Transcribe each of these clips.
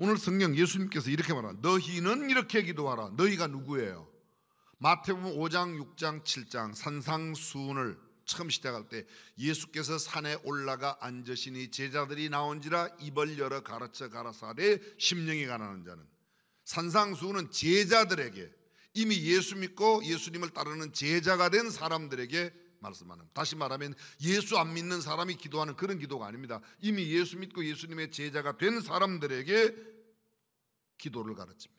오늘 성경 예수님께서 이렇게 말합니다. 너희는 이렇게 기도하라. 너희가 누구예요? 마태복음 5장, 6장, 7장 산상수훈을 처음 시작할 때 예수께서 산에 올라가 앉으시니 제자들이 나온지라 입을 열어 가르쳐 가라사대 심령이 가난한 자는. 산상수훈은 제자들에게, 이미 예수 믿고 예수님을 따르는 제자가 된 사람들에게 말씀하는, 다시 말하면 예수 안 믿는 사람이 기도하는 그런 기도가 아닙니다. 이미 예수 믿고 예수님의 제자가 된 사람들에게 기도를 가르칩니다.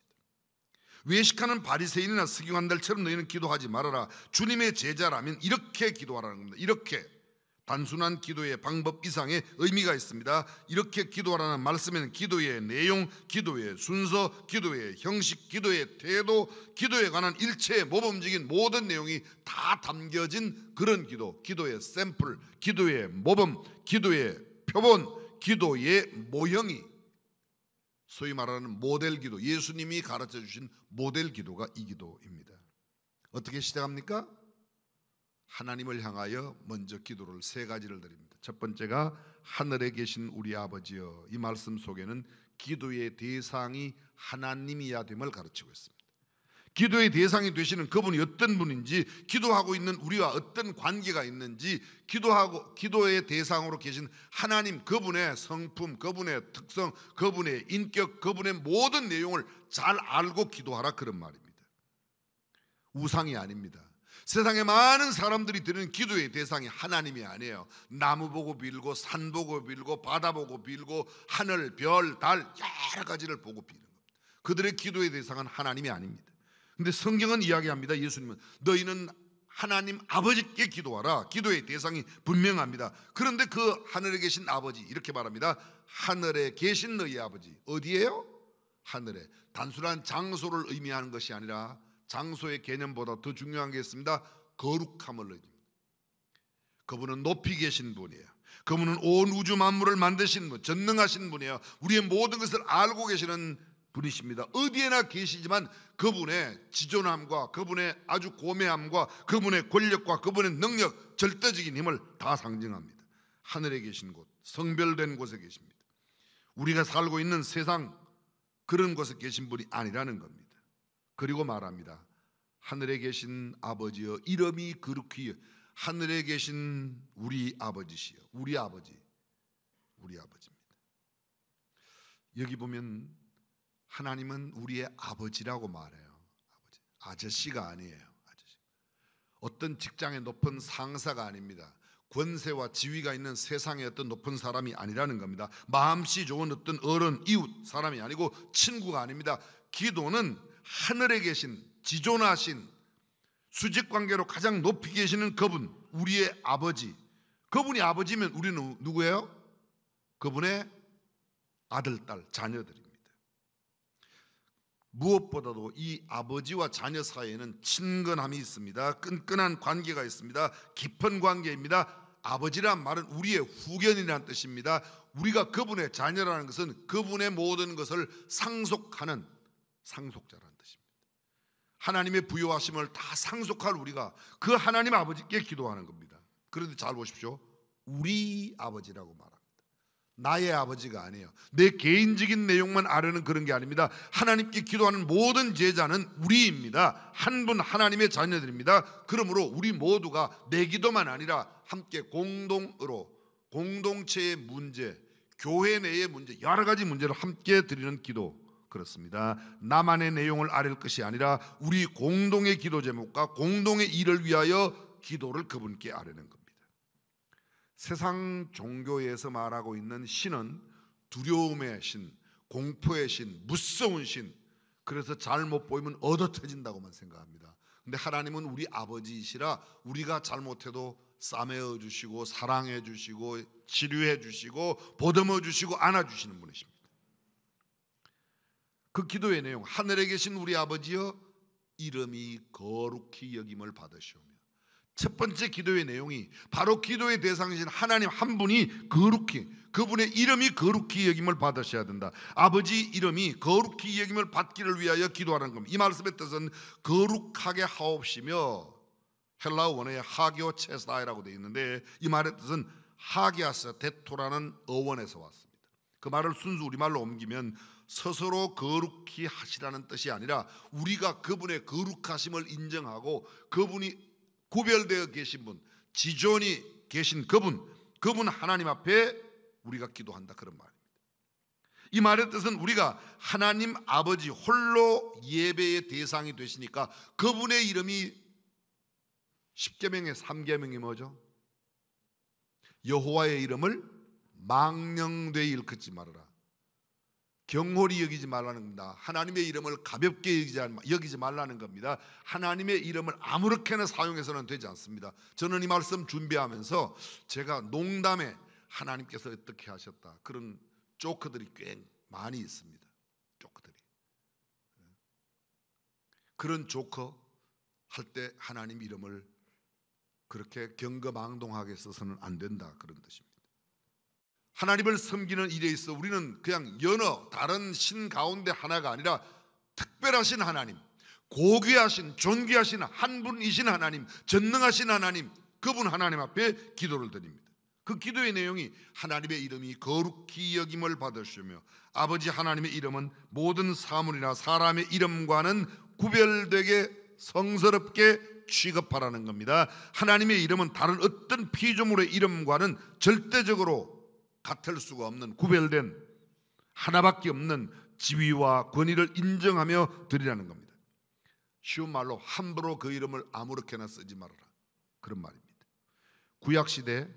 외식하는 바리새인이나 서기관들처럼 너희는 기도하지 말아라. 주님의 제자라면 이렇게 기도하라는 겁니다. 이렇게. 단순한 기도의 방법 이상의 의미가 있습니다. 이렇게 기도하라는 말씀에는 기도의 내용, 기도의 순서, 기도의 형식, 기도의 태도, 기도에 관한 일체의 모범적인 모든 내용이 다 담겨진 그런 기도, 기도의 샘플, 기도의 모범, 기도의 표본, 기도의 모형이, 소위 말하는 모델 기도, 예수님이 가르쳐 주신 모델 기도가 이 기도입니다. 어떻게 시작합니까? 하나님을 향하여 먼저 기도를 세 가지를 드립니다. 첫 번째가 하늘에 계신 우리 아버지여. 이 말씀 속에는 기도의 대상이 하나님이야 됨을 가르치고 있습니다. 기도의 대상이 되시는 그분이 어떤 분인지, 기도하고 있는 우리와 어떤 관계가 있는지, 기도의 대상으로 계신 하나님, 그분의 성품, 그분의 특성, 그분의 인격, 그분의 모든 내용을 잘 알고 기도하라, 그런 말입니다. 우상이 아닙니다. 세상에 많은 사람들이 드리는 기도의 대상이 하나님이 아니에요. 나무 보고 빌고, 산 보고 빌고, 바다 보고 빌고, 하늘, 별, 달 여러 가지를 보고 비는 겁니다. 그들의 기도의 대상은 하나님이 아닙니다. 근데 성경은 이야기합니다. 예수님은 너희는 하나님 아버지께 기도하라. 기도의 대상이 분명합니다. 그런데 그 하늘에 계신 아버지, 이렇게 말합니다. 하늘에 계신 너희 아버지. 어디예요? 하늘에. 단순한 장소를 의미하는 것이 아니라 장소의 개념보다 더 중요한 게 있습니다. 거룩함을 의미합니다. 그분은 높이 계신 분이에요. 그분은 온 우주 만물을 만드신 분, 전능하신 분이에요. 우리의 모든 것을 알고 계시는 분이십니다. 어디에나 계시지만 그분의 지존함과 그분의 아주 고매함과 그분의 권력과 그분의 능력, 절대적인 힘을 다 상징합니다. 하늘에 계신 곳, 성별된 곳에 계십니다. 우리가 살고 있는 세상 그런 곳에 계신 분이 아니라는 겁니다. 그리고 말합니다. 하늘에 계신 아버지여, 이름이 거룩히, 하늘에 계신 우리 아버지시여. 우리 아버지, 우리 아버지입니다. 여기 보면 하나님은 우리의 아버지라고 말해요. 아버지. 아저씨가 아니에요. 아저씨. 어떤 직장의 높은 상사가 아닙니다. 권세와 지위가 있는 세상의 어떤 높은 사람이 아니라는 겁니다. 마음씨 좋은 어떤 어른, 이웃 사람이 아니고 친구가 아닙니다. 기도는 하늘에 계신, 지존하신, 수직관계로 가장 높이 계시는 그분, 우리의 아버지. 그분이 아버지면 우리는 누구예요? 그분의 아들, 딸, 자녀들입니다. 무엇보다도 이 아버지와 자녀 사이에는 친근함이 있습니다. 끈끈한 관계가 있습니다. 깊은 관계입니다. 아버지란 말은 우리의 후견이라는 뜻입니다. 우리가 그분의 자녀라는 것은 그분의 모든 것을 상속하는 상속자라는 뜻입니다. 하나님의 부여하심을 다 상속할 우리가 그 하나님 아버지께 기도하는 겁니다. 그런데 잘 보십시오. 우리 아버지라고 말합니다. 나의 아버지가 아니에요. 내 개인적인 내용만 아려는 그런 게 아닙니다. 하나님께 기도하는 모든 제자는 우리입니다. 한 분 하나님의 자녀들입니다. 그러므로 우리 모두가 내 기도만 아니라 함께 공동으로 공동체의 문제, 교회 내의 문제, 여러 가지 문제를 함께 드리는 기도, 그렇습니다. 나만의 내용을 아릴 것이 아니라 우리 공동의 기도 제목과 공동의 일을 위하여 기도를 그분께 아뢰는 겁니다. 세상 종교에서 말하고 있는 신은 두려움의 신, 공포의 신, 무서운 신, 그래서 잘못 보이면 얻어터진다고만 생각합니다. 근데 하나님은 우리 아버지이시라 우리가 잘못해도 싸매어 주시고 사랑해 주시고 치료해 주시고 보듬어 주시고 안아 주시는 분이십니다. 그 기도의 내용, 하늘에 계신 우리 아버지여, 이름이 거룩히 여김을 받으시오며. 첫 번째 기도의 내용이 바로 기도의 대상이신 하나님 한 분이 거룩히, 그분의 이름이 거룩히 여김을 받으셔야 된다. 아버지 이름이 거룩히 여김을 받기를 위하여 기도하는 겁니다. 이 말씀의 뜻은 거룩하게 하옵시며, 헬라어 원어에 하교 체스다이라고 되어 있는데 이 말의 뜻은 하기아스 데토라는 어원에서 왔습니다. 그 말을 순수 우리말로 옮기면 스스로 거룩히 하시라는 뜻이 아니라 우리가 그분의 거룩하심을 인정하고 그분이 구별되어 계신 분, 지존이 계신 그분 하나님 앞에 우리가 기도한다, 그런 말입니다. 이 말의 뜻은 우리가 하나님 아버지 홀로 예배의 대상이 되시니까 그분의 이름이 10계명의 3계명이 뭐죠? 여호와의 이름을 망령되이 일컫지 말아라. 경홀히 여기지 말라는 겁니다. 하나님의 이름을 가볍게 여기지 말라는 겁니다. 하나님의 이름을 아무렇게나 사용해서는 되지 않습니다. 저는 이 말씀 준비하면서 제가 농담에 하나님께서 어떻게 하셨다, 그런 조크들이 꽤 많이 있습니다. 조크들이. 그런 조커 할 때 하나님 이름을 그렇게 경거망동하게 써서는 안 된다, 그런 뜻입니다. 하나님을 섬기는 일에 있어 우리는 그냥 여러 다른 신 가운데 하나가 아니라 특별하신 하나님, 고귀하신 존귀하신 한 분이신 하나님, 전능하신 하나님, 그분 하나님 앞에 기도를 드립니다. 그 기도의 내용이 하나님의 이름이 거룩히 여김을 받으시며 아버지 하나님의 이름은 모든 사물이나 사람의 이름과는 구별되게 성스럽게 취급하라는 겁니다. 하나님의 이름은 다른 어떤 피조물의 이름과는 절대적으로 같을 수가 없는, 구별된 하나밖에 없는 지위와 권위를 인정하며 드리라는 겁니다. 쉬운 말로 함부로 그 이름을 아무렇게나 쓰지 말아라, 그런 말입니다. 구약시대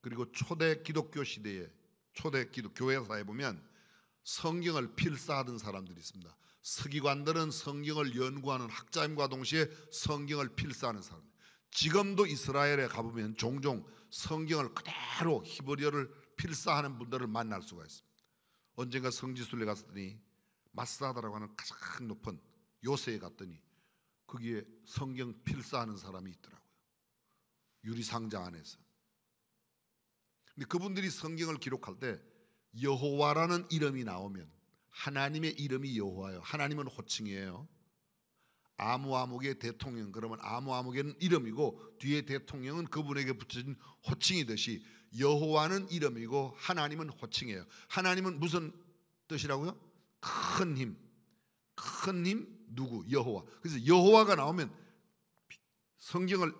그리고 초대 기독교 시대에, 초대 교회사에 보면 성경을 필사하던 사람들이 있습니다. 서기관들은 성경을 연구하는 학자임과 동시에 성경을 필사하는 사람. 지금도 이스라엘에 가보면 종종 성경을 그대로 히브리어를 필사하는 분들을 만날 수가 있습니다. 언젠가 성지순례 갔더니 마사다라고 하는 가장 높은 요새에 갔더니 거기에 성경 필사하는 사람이 있더라고요. 유리상자 안에서. 근데 그분들이 성경을 기록할 때 여호와라는 이름이 나오면 하나님의 이름이 여호와예요. 하나님은 호칭이에요. 아무아목의 대통령, 그러면 아무아목에는 이름이고 뒤에 대통령은 그분에게 붙여진 호칭이듯이 여호와는 이름이고 하나님은 호칭이에요. 하나님은 무슨 뜻이라고요? 큰 힘. 큰 힘 누구? 여호와. 그래서 여호와가 나오면 성경을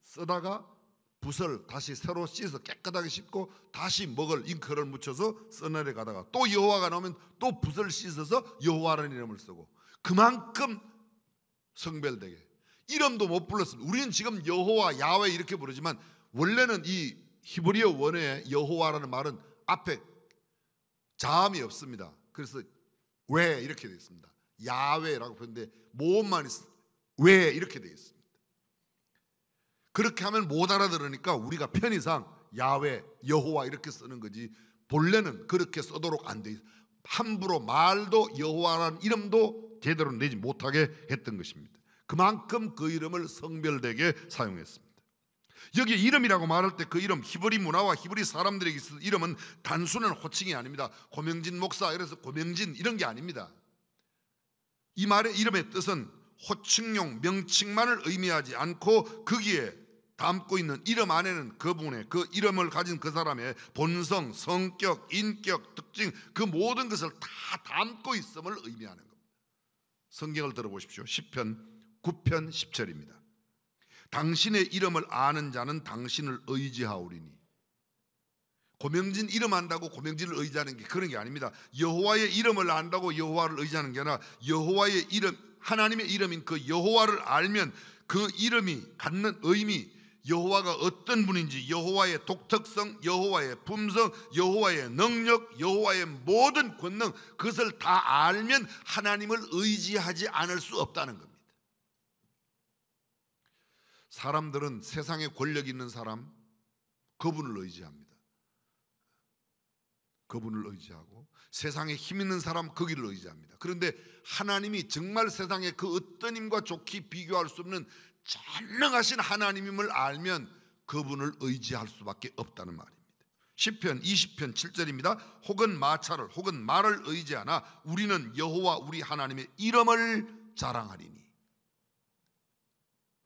쓰다가 붓을 다시 새로 씻어 깨끗하게 씻고 다시 먹을 잉크를 묻혀서 써내려 가다가 또 여호와가 나오면 또 붓을 씻어서 여호와라는 이름을 쓰고, 그만큼 성별되게 이름도 못 불렀습니다. 우리는 지금 여호와, 야훼 이렇게 부르지만 원래는 이 히브리어 원어에 여호와라는 말은 앞에 자음이 없습니다. 그래서 왜 이렇게 되어 있습니다. 야훼라고 표현되는데 모음만 왜 이렇게 되어 있습니다. 그렇게 하면 못 알아들으니까 우리가 편의상 야훼, 여호와 이렇게 쓰는 거지 본래는 그렇게 쓰도록 안 돼 있어요. 함부로 말도 여호와라는 이름도 제대로 내지 못하게 했던 것입니다. 그만큼 그 이름을 성별되게 사용했습니다. 여기 이름이라고 말할 때 그 이름, 히브리 문화와 히브리 사람들에게 있어서 이름은 단순한 호칭이 아닙니다. 고명진 목사 이래서 고명진 이런 게 아닙니다. 이 말의 이름의 뜻은 호칭용 명칭만을 의미하지 않고 거기에 담고 있는 이름 안에는 그분의 그 이름을 가진 그 사람의 본성, 성격, 인격, 특징 그 모든 것을 다 담고 있음을 의미하는 겁니다. 성경을 들어보십시오. 시편 9편 10절입니다. 당신의 이름을 아는 자는 당신을 의지하오리니. 고명진 이름 안다고 고명진을 의지하는 게 그런 게 아닙니다. 여호와의 이름을 안다고 여호와를 의지하는 게 아니라 여호와의 이름, 하나님의 이름인 그 여호와를 알면 그 이름이 갖는 의미, 여호와가 어떤 분인지, 여호와의 독특성, 여호와의 품성, 여호와의 능력, 여호와의 모든 권능, 그것을 다 알면 하나님을 의지하지 않을 수 없다는 겁니다. 사람들은 세상에 권력 있는 사람, 그분을 의지합니다. 그분을 의지하고 세상에 힘 있는 사람, 거기를 의지합니다. 그런데 하나님이 정말 세상에 그 어떤 힘과 좋게 비교할 수 없는 전능하신 하나님임을 알면 그분을 의지할 수밖에 없다는 말입니다. 시편 20편 7절입니다. 혹은 마차를 혹은 말을 의지하나 우리는 여호와 우리 하나님의 이름을 자랑하리니.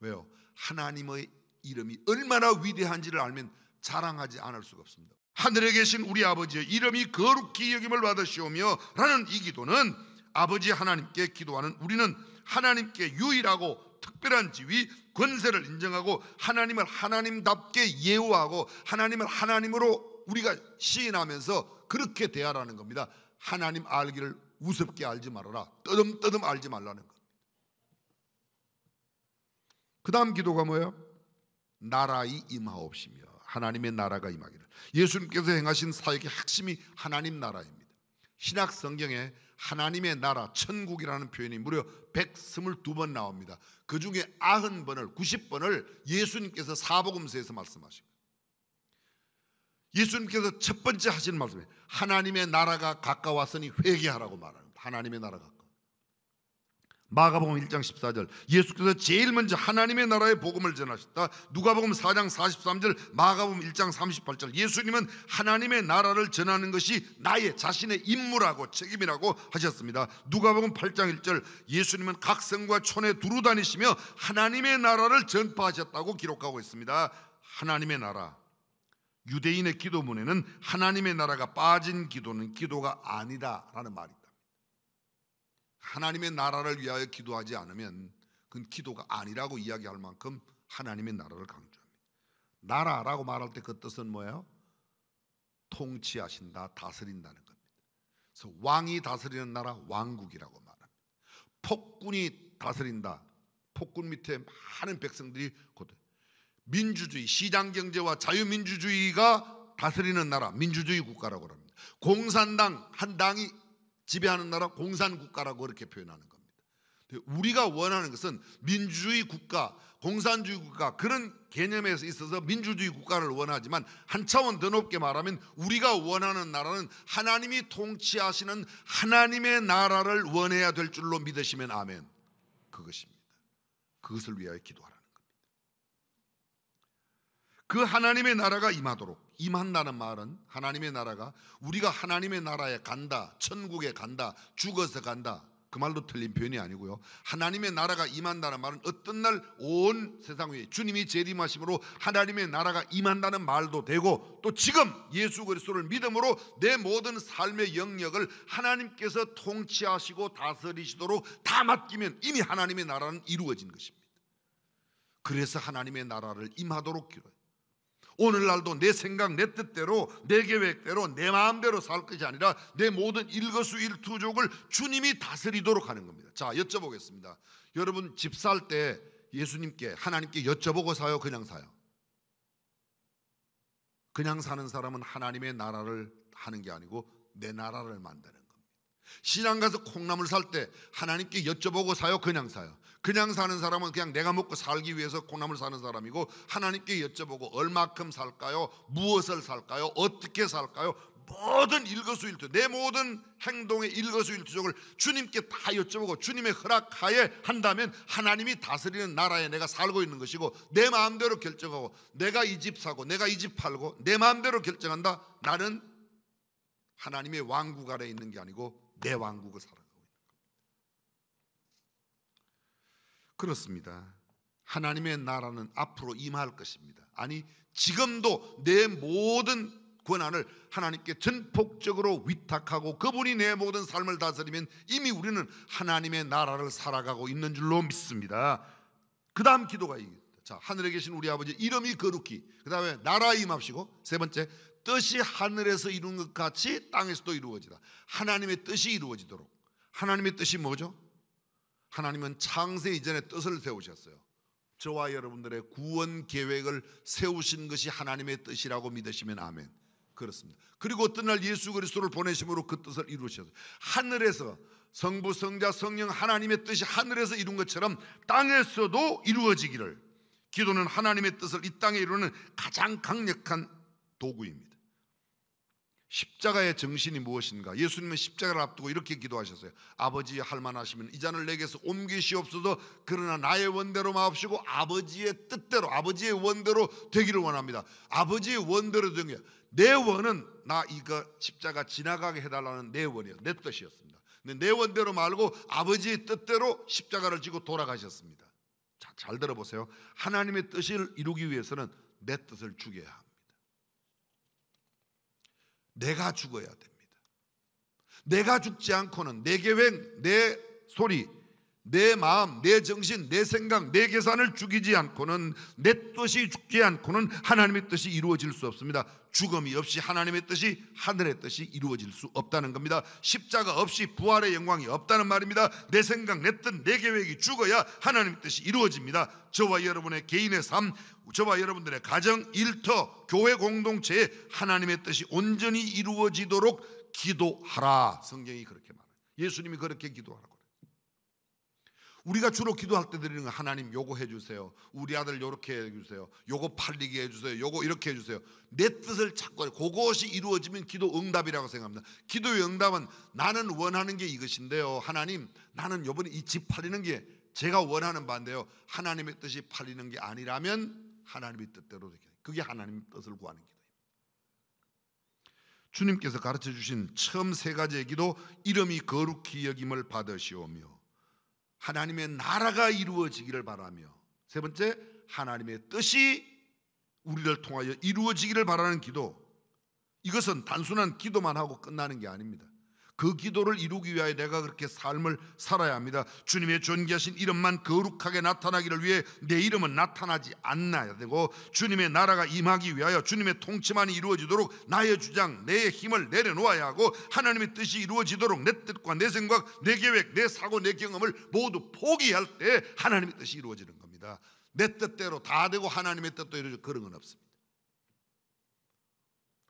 왜요? 하나님의 이름이 얼마나 위대한지를 알면 자랑하지 않을 수가 없습니다. 하늘에 계신 우리 아버지의 이름이 거룩히 여김을 받으시오며 라는 이 기도는 아버지 하나님께 기도하는 우리는 하나님께 유일하고 특별한 지위, 권세를 인정하고 하나님을 하나님답게 예우하고 하나님을 하나님으로 우리가 시인하면서 그렇게 대하라는 겁니다. 하나님 알기를 우습게 알지 말아라. 떠듬떠듬 알지 말라는 겁니다. 그 다음 기도가 뭐예요? 나라의 임하옵시며 하나님의 나라가 임하기를. 예수님께서 행하신 사역의 핵심이 하나님 나라입니다. 신약 성경에 하나님의 나라, 천국이라는 표현이 무려 122번 나옵니다. 그 중에 90번을, 90번을 예수님께서 사복음서에서 말씀하십니다. 예수님께서 첫 번째 하시는 말씀이 하나님의 나라가 가까웠으니 회개하라고 말합니다. 하나님의 나라가 가까워. 마가복음 1장 14절 예수께서 제일 먼저 하나님의 나라의 복음을 전하셨다. 누가복음 4장 43절, 마가복음 1장 38절 예수님은 하나님의 나라를 전하는 것이 나의 자신의 임무라고 책임이라고 하셨습니다. 누가복음 8장 1절 예수님은 각 성과 촌에 두루 다니시며 하나님의 나라를 전파하셨다고 기록하고 있습니다. 하나님의 나라, 유대인의 기도문에는 하나님의 나라가 빠진 기도는 기도가 아니다라는 말이 있다. 하나님의 나라를 위하여 기도하지 않으면 그건 기도가 아니라고 이야기할 만큼 하나님의 나라를 강조합니다. 나라라고 말할 때 그 뜻은 뭐예요? 통치하신다, 다스린다는 겁니다. 그래서 왕이 다스리는 나라 왕국이라고 말합니다. 폭군이 다스린다, 폭군 밑에 많은 백성들이 곧 민주주의, 시장경제와 자유민주주의가 다스리는 나라 민주주의 국가라고 합니다. 공산당 한 당이 지배하는 나라 공산국가라고 그렇게 표현하는 겁니다. 우리가 원하는 것은 민주주의 국가, 공산주의 국가 그런 개념에서 있어서 민주주의 국가를 원하지만 한 차원 더 높게 말하면 우리가 원하는 나라는 하나님이 통치하시는 하나님의 나라를 원해야 될 줄로 믿으시면 아멘. 그것입니다. 그것을 위하여 기도하라는 겁니다. 그 하나님의 나라가 임하도록, 임한다는 말은 하나님의 나라가 우리가 하나님의 나라에 간다, 천국에 간다, 죽어서 간다 그 말도 틀린 표현이 아니고요. 하나님의 나라가 임한다는 말은 어떤 날 온 세상 위에 주님이 재림하심으로 하나님의 나라가 임한다는 말도 되고 또 지금 예수 그리스도를 믿음으로 내 모든 삶의 영역을 하나님께서 통치하시고 다스리시도록 다 맡기면 이미 하나님의 나라는 이루어진 것입니다. 그래서 하나님의 나라를 임하도록 기도해요. 오늘날도 내 생각, 내 뜻대로, 내 계획대로, 내 마음대로 살 것이 아니라 내 모든 일거수일투족을 주님이 다스리도록 하는 겁니다. 자, 여쭤보겠습니다. 여러분 집 살 때 예수님께, 하나님께 여쭤보고 사요? 그냥 사요? 그냥 사는 사람은 하나님의 나라를 하는 게 아니고 내 나라를 만드는 겁니다. 시장 가서 콩나물 살 때 하나님께 여쭤보고 사요? 그냥 사요? 그냥 사는 사람은 그냥 내가 먹고 살기 위해서 콩나물 사는 사람이고 하나님께 여쭤보고 얼마큼 살까요? 무엇을 살까요? 어떻게 살까요? 모든 일거수일투, 내 모든 행동의 일거수일투족을 주님께 다 여쭤보고 주님의 허락하에 한다면 하나님이 다스리는 나라에 내가 살고 있는 것이고 내 마음대로 결정하고 내가 이 집 사고 내가 이 집 팔고 내 마음대로 결정한다. 나는 하나님의 왕국 아래에 있는 게 아니고 내 왕국을 살아가고 있는 겁니다. 그렇습니다. 하나님의 나라는 앞으로 임할 것입니다. 아니 지금도 내 모든 권한을 하나님께 전폭적으로 위탁하고 그분이 내 모든 삶을 다스리면 이미 우리는 하나님의 나라를 살아가고 있는 줄로 믿습니다. 그 다음 기도가 이겁니다. 자, 하늘에 계신 우리 아버지 이름이 거룩히, 그 다음에 나라 임합시고, 세 번째 뜻이 하늘에서 이룬 것 같이 땅에서도 이루어지다. 하나님의 뜻이 이루어지도록. 하나님의 뜻이 뭐죠? 하나님은 창세 이전에 뜻을 세우셨어요. 저와 여러분들의 구원 계획을 세우신 것이 하나님의 뜻이라고 믿으시면 아멘. 그렇습니다. 그리고 어떤 날 예수 그리스도를 보내심으로 그 뜻을 이루셨어요. 하늘에서 성부, 성자, 성령 하나님의 뜻이 하늘에서 이룬 것처럼 땅에서도 이루어지기를. 기도는 하나님의 뜻을 이 땅에 이루는 가장 강력한 도구입니다. 십자가의 정신이 무엇인가? 예수님은 십자가를 앞두고 이렇게 기도하셨어요. 아버지 할만하시면 이 잔을 내게서 옮기시옵소서. 그러나 나의 원대로 마옵시고 아버지의 뜻대로, 아버지의 원대로 되기를 원합니다. 아버지의 원대로 되는 게, 내 원은 나 이거 십자가 지나가게 해달라는 내 원이에요. 내 뜻이었습니다. 근데 내 원대로 말고 아버지의 뜻대로 십자가를 지고 돌아가셨습니다. 자, 잘 들어보세요. 하나님의 뜻을 이루기 위해서는 내 뜻을 죽여야 합니다. 내가 죽어야 됩니다. 내가 죽지 않고는 내 계획, 내 소리, 내 마음, 내 정신, 내 생각, 내 계산을 죽이지 않고는, 내 뜻이 죽지 않고는 하나님의 뜻이 이루어질 수 없습니다. 죽음이 없이 하나님의 뜻이, 하늘의 뜻이 이루어질 수 없다는 겁니다. 십자가 없이 부활의 영광이 없다는 말입니다. 내 생각, 내 뜻, 내 계획이 죽어야 하나님의 뜻이 이루어집니다. 저와 여러분의 개인의 삶, 저와 여러분들의 가정, 일터, 교회 공동체에 하나님의 뜻이 온전히 이루어지도록 기도하라. 성경이 그렇게 말해요. 예수님이 그렇게 기도하라고. 우리가 주로 기도할 때 드리는 건, 하나님 요거 해주세요, 우리 아들 요렇게 해주세요, 요거 팔리게 해주세요, 요거 이렇게 해주세요. 내 뜻을 찾고 해요. 그것이 이루어지면 기도 응답이라고 생각합니다. 기도의 응답은 나는 원하는 게 이것인데요, 하나님 나는 요번에 이 집 팔리는 게 제가 원하는 바인데요, 하나님의 뜻이 팔리는 게 아니라면 하나님의 뜻대로 되게, 그게 하나님의 뜻을 구하는 기도입니다. 주님께서 가르쳐 주신 처음 세 가지의 기도, 이름이 거룩히 여김을 받으시오며, 하나님의 나라가 이루어지기를 바라며, 세 번째 하나님의 뜻이 우리를 통하여 이루어지기를 바라는 기도. 이것은 단순한 기도만 하고 끝나는 게 아닙니다. 그 기도를 이루기 위하여 내가 그렇게 삶을 살아야 합니다. 주님의 존귀하신 이름만 거룩하게 나타나기를 위해 내 이름은 나타나지 않아야 되고, 주님의 나라가 임하기 위하여 주님의 통치만이 이루어지도록 나의 주장, 내 힘을 내려놓아야 하고, 하나님의 뜻이 이루어지도록 내 뜻과 내 생각, 내 계획, 내 사고, 내 경험을 모두 포기할 때 하나님의 뜻이 이루어지는 겁니다. 내 뜻대로 다 되고 하나님의 뜻도 이루어지고 그런 건 없습니다.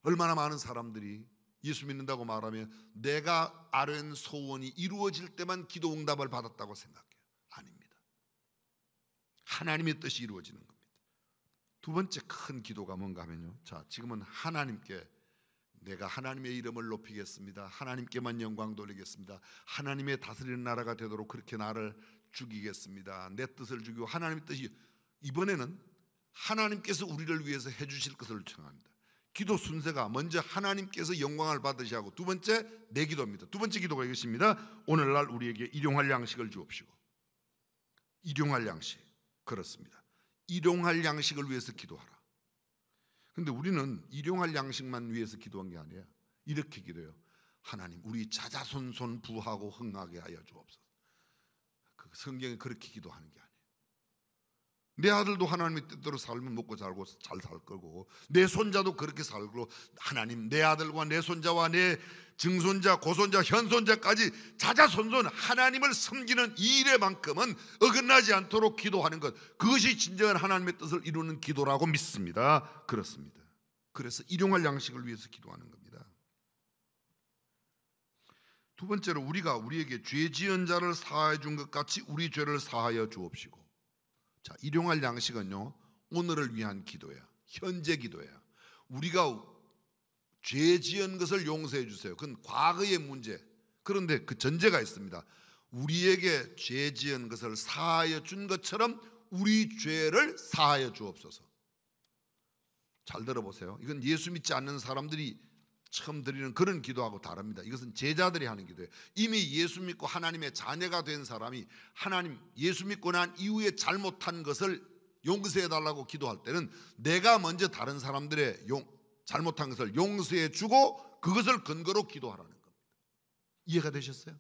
얼마나 많은 사람들이 예수 믿는다고 말하면 내가 아뢰는 소원이 이루어질 때만 기도 응답을 받았다고 생각해요. 아닙니다. 하나님의 뜻이 이루어지는 겁니다. 두 번째 큰 기도가 뭔가 하면요, 자, 지금은 하나님께 내가 하나님의 이름을 높이겠습니다, 하나님께만 영광 돌리겠습니다, 하나님의 다스리는 나라가 되도록 그렇게 나를 죽이겠습니다, 내 뜻을 죽이고 하나님의 뜻이, 이번에는 하나님께서 우리를 위해서 해주실 것을 청합니다. 기도 순서가 먼저 하나님께서 영광을 받으셔야 하고, 두 번째 내 기도입니다. 두 번째 기도가 이것입니다. 오늘날 우리에게 일용할 양식을 주옵시고. 일용할 양식, 그렇습니다. 일용할 양식을 위해서 기도하라. 근데 우리는 일용할 양식만 위해서 기도한 게 아니에요. 이렇게 기도해요. 하나님 우리 자자손손 부하고 흥하게 하여 주옵소서. 그 성경에 그렇게 기도하는 게 아니에요. 내 아들도 하나님의 뜻대로 살면 먹고 살고 잘 살 거고, 내 손자도 그렇게 살고, 하나님 내 아들과 내 손자와 내 증손자, 고손자, 현손자까지 자자손손 하나님을 섬기는 이 일에만큼은 어긋나지 않도록 기도하는 것, 그것이 진정한 하나님의 뜻을 이루는 기도라고 믿습니다. 그렇습니다. 그래서 일용할 양식을 위해서 기도하는 겁니다. 두 번째로, 우리가 우리에게 죄 지은 자를 사하여 준 것 같이 우리 죄를 사하여 주옵시고. 자, 일용할 양식은요, 오늘을 위한 기도야. 현재 기도야. 우리가 죄 지은 것을 용서해 주세요. 그건 과거의 문제. 그런데 그 전제가 있습니다. 우리에게 죄 지은 것을 사하여 준 것처럼 우리 죄를 사하여 주옵소서. 잘 들어보세요. 이건 예수 믿지 않는 사람들이 처음 드리는 그런 기도하고 다릅니다. 이것은 제자들이 하는 기도예요. 이미 예수 믿고 하나님의 자녀가 된 사람이 하나님 예수 믿고 난 이후에 잘못한 것을 용서해 달라고 기도할 때는 내가 먼저 다른 사람들의 잘못한 것을 용서해 주고 그것을 근거로 기도하라는 겁니다. 이해가 되셨어요?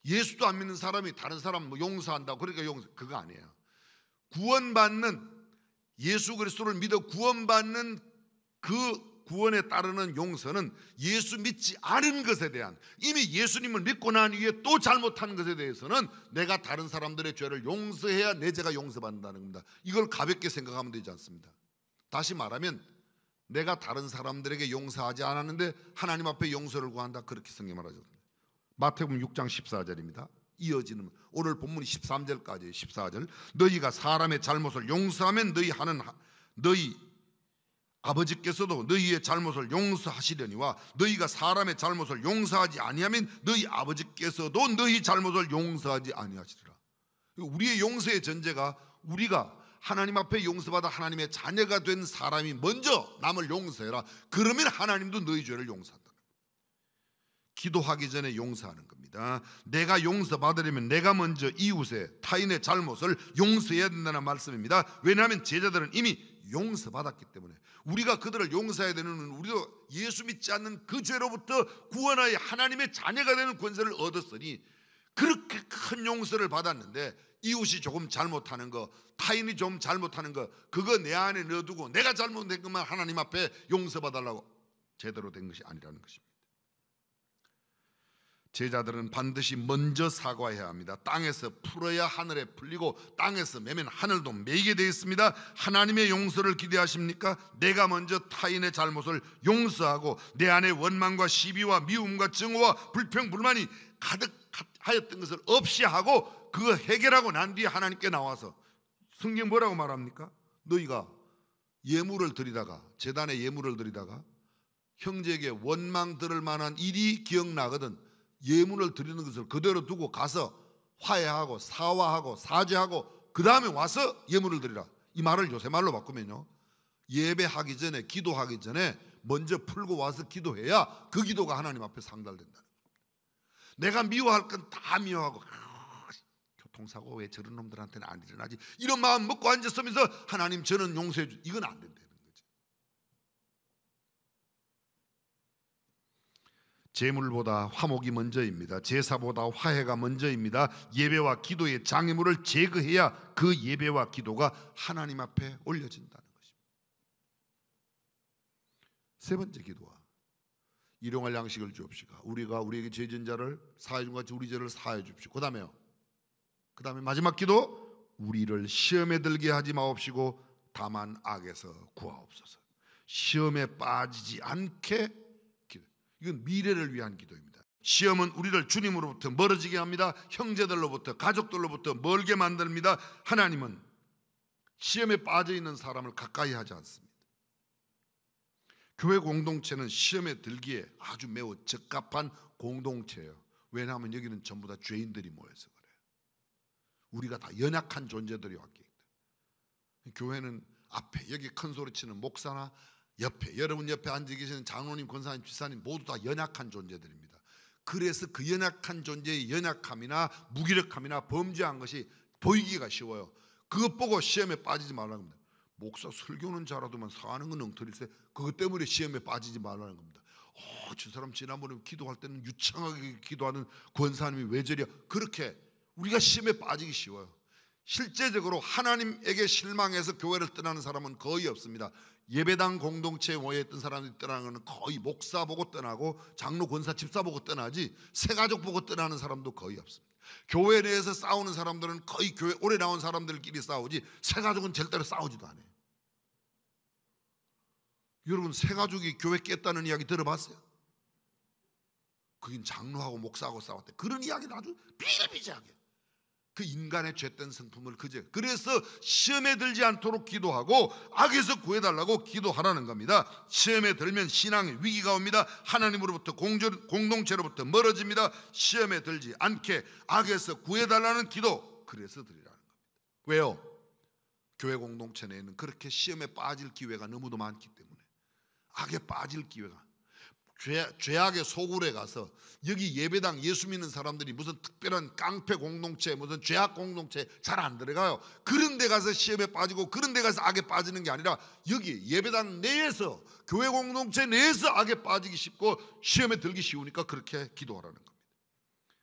예수도 안 믿는 사람이 다른 사람 용서한다고 그러니까 그거 아니에요. 구원받는, 예수 그리스도를 믿어 구원받는 그 구원에 따르는 용서는 예수 믿지 않은 것에 대한, 이미 예수님을 믿고 난 이후에 또 잘못한 것에 대해서는 내가 다른 사람들의 죄를 용서해야 내 죄가 용서받는다는 겁니다. 이걸 가볍게 생각하면 되지 않습니다. 다시 말하면 내가 다른 사람들에게 용서하지 않았는데 하나님 앞에 용서를 구한다, 그렇게 성경이 말하죠. 마태복음 6장 14절입니다. 이어지는 오늘 본문이 13절까지예요. 14절, 너희가 사람의 잘못을 용서하면 너희 아버지께서도 너희의 잘못을 용서하시려니와 너희가 사람의 잘못을 용서하지 아니하면 너희 아버지께서도 너희 잘못을 용서하지 아니하시리라. 우리의 용서의 전제가 우리가 하나님 앞에 용서받아 하나님의 자녀가 된 사람이 먼저 남을 용서해라. 그러면 하나님도 너희 죄를 용서한다. 기도하기 전에 용서하는 겁니다. 내가 용서받으려면 내가 먼저 이웃의 타인의 잘못을 용서해야 된다는 말씀입니다. 왜냐하면 제자들은 이미 용서받았기 때문에 우리가 그들을 용서해야 되는 우리도 예수 믿지 않는 그 죄로부터 구원하여 하나님의 자녀가 되는 권세를 얻었으니 그렇게 큰 용서를 받았는데 이웃이 조금 잘못하는 거, 타인이 좀 잘못하는 거, 그거 내 안에 넣어두고 내가 잘못된 것만 하나님 앞에 용서받으려고 제대로 된 것이 아니라는 것입니다. 제자들은 반드시 먼저 사과해야 합니다. 땅에서 풀어야 하늘에 풀리고 땅에서 매면 하늘도 매이게 되어 있습니다. 하나님의 용서를 기대하십니까? 내가 먼저 타인의 잘못을 용서하고 내 안에 원망과 시비와 미움과 증오와 불평 불만이 가득하였던 것을 없이 하고 그거 해결하고 난 뒤에 하나님께 나와서 성경 뭐라고 말합니까? 너희가 예물을 드리다가 제단에 예물을 드리다가 형제에게 원망 들을 만한 일이 기억나거든 예물을 드리는 것을 그대로 두고 가서 화해하고 사과하고 사죄하고 그 다음에 와서 예물을 드리라. 이 말을 요새 말로 바꾸면요, 예배하기 전에 기도하기 전에 먼저 풀고 와서 기도해야 그 기도가 하나님 앞에 상달된다는 거예요. 내가 미워할 건 다 미워하고 교통사고 왜 저런 놈들한테는 안 일어나지 이런 마음 먹고 앉았으면서 하나님 저는 용서해 주, 이건 안 된다는 거죠. 제물보다 화목이 먼저입니다. 제사보다 화해가 먼저입니다. 예배와 기도의 장애물을 제거해야 그 예배와 기도가 하나님 앞에 올려진다는 것입니다. 세 번째 기도와 일용할 양식을 주옵시고 우리가 우리에게 죄진 자를 사하여 준 같이 우리 죄를 사하여 주십시오. 그 다음에 마지막 기도, 우리를 시험에 들게 하지 마옵시고 다만 악에서 구하옵소서. 시험에 빠지지 않게 기도. 이건 미래를 위한 기도입니다. 시험은 우리를 주님으로부터 멀어지게 합니다. 형제들로부터 가족들로부터 멀게 만듭니다. 하나님은 시험에 빠져 있는 사람을 가까이 하지 않습니다. 교회 공동체는 시험에 들기에 아주 매우 적합한 공동체예요. 왜냐하면 여기는 전부 다 죄인들이 모여서 그래요. 우리가 다 연약한 존재들이 왔기 때문에. 교회는 앞에 여기 큰 소리 치는 목사나 옆에 여러분 옆에 앉아 계시는 장로님, 권사님, 집사님 모두 다 연약한 존재들입니다. 그래서 그 연약한 존재의 연약함이나 무기력함이나 범죄한 것이 보이기가 쉬워요. 그것 보고 시험에 빠지지 말라는 겁니다. 목사 설교는 잘하더만 사는 건 엉터리세. 그것 때문에 시험에 빠지지 말라는 겁니다. 저 사람 지난번에 기도할 때는 유창하게 기도하는 권사님이 왜 저리야. 그렇게 우리가 시험에 빠지기 쉬워요. 실제적으로 하나님에게 실망해서 교회를 떠나는 사람은 거의 없습니다. 예배당 공동체에 모여있던 사람들이 떠나는 것은 거의 목사 보고 떠나고 장로, 권사, 집사 보고 떠나지 새가족 보고 떠나는 사람도 거의 없습니다. 교회 내에서 싸우는 사람들은 거의 교회 오래 나온 사람들끼리 싸우지 새가족은 절대로 싸우지도 않아요. 여러분 새가족이 교회 깼다는 이야기 들어봤어요? 그긴 장로하고 목사하고 싸웠대. 그런 이야기는 아주 비일비재하게 그 인간의 죄된 성품을 그래서 시험에 들지 않도록 기도하고 악에서 구해달라고 기도하라는 겁니다. 시험에 들면 신앙의 위기가 옵니다. 하나님으로부터 공동체로부터 멀어집니다. 시험에 들지 않게 악에서 구해달라는 기도, 그래서 드리라는 겁니다. 왜요? 교회 공동체 내에는 그렇게 시험에 빠질 기회가 너무도 많기 때문에, 악에 빠질 기회가, 죄악의 소굴에 가서 여기 예배당 예수 믿는 사람들이 무슨 특별한 깡패 공동체, 무슨 죄악 공동체 잘 안 들어가요. 그런 데 가서 시험에 빠지고 그런 데 가서 악에 빠지는 게 아니라 여기 예배당 내에서 교회 공동체 내에서 악에 빠지기 쉽고 시험에 들기 쉬우니까 그렇게 기도하라는 겁니다.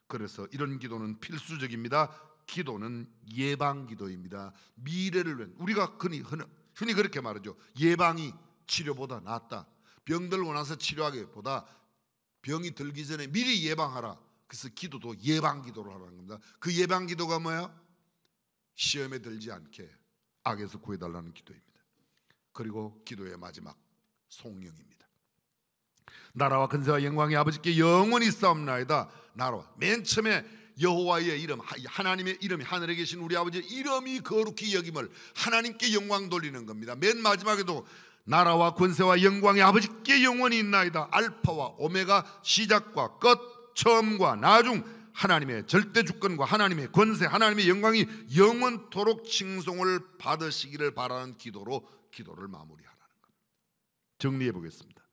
그래서 이런 기도는 필수적입니다. 기도는 예방 기도입니다. 미래를 위한, 우리가 흔히 그렇게 말하죠. 예방이 치료보다 낫다. 병 들고 나서 치료하기보다 병이 들기 전에 미리 예방하라. 그래서 기도도 예방 기도를 하라는 겁니다. 그 예방 기도가 뭐야? 시험에 들지 않게 악에서 구해달라는 기도입니다. 그리고 기도의 마지막 송영입니다. 나라와 근세와 영광의 아버지께 영원히 싸움나이다. 나라와, 맨 처음에 여호와의 이름, 하나님의 이름이, 하늘에 계신 우리 아버지의 이름이 거룩히 여김을 하나님께 영광 돌리는 겁니다. 맨 마지막에도 나라와 권세와 영광의 아버지께 영원히 있나이다. 알파와 오메가, 시작과 끝, 처음과 나중, 하나님의 절대 주권과 하나님의 권세, 하나님의 영광이 영원토록 칭송을 받으시기를 바라는 기도로 기도를 마무리하라는 겁니다. 정리해 보겠습니다.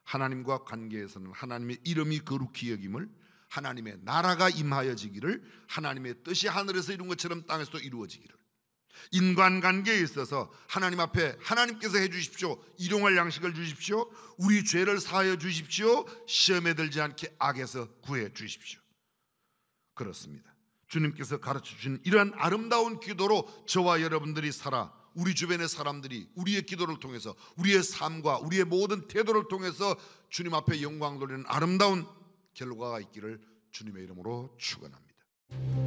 하나님과 관계에서는 하나님의 이름이 거룩히 여김을, 하나님의 나라가 임하여지기를, 하나님의 뜻이 하늘에서 이룬 것처럼 땅에서도 이루어지기를, 인간관계에 있어서 하나님 앞에 하나님께서 해주십시오. 일용할 양식을 주십시오. 우리 죄를 사하여 주십시오. 시험에 들지 않게 악에서 구해 주십시오. 그렇습니다. 주님께서 가르쳐주신 이러한 아름다운 기도로 저와 여러분들이 살아 우리 주변의 사람들이 우리의 기도를 통해서 우리의 삶과 우리의 모든 태도를 통해서 주님 앞에 영광 돌리는 아름다운 결과가 있기를 주님의 이름으로 축원합니다.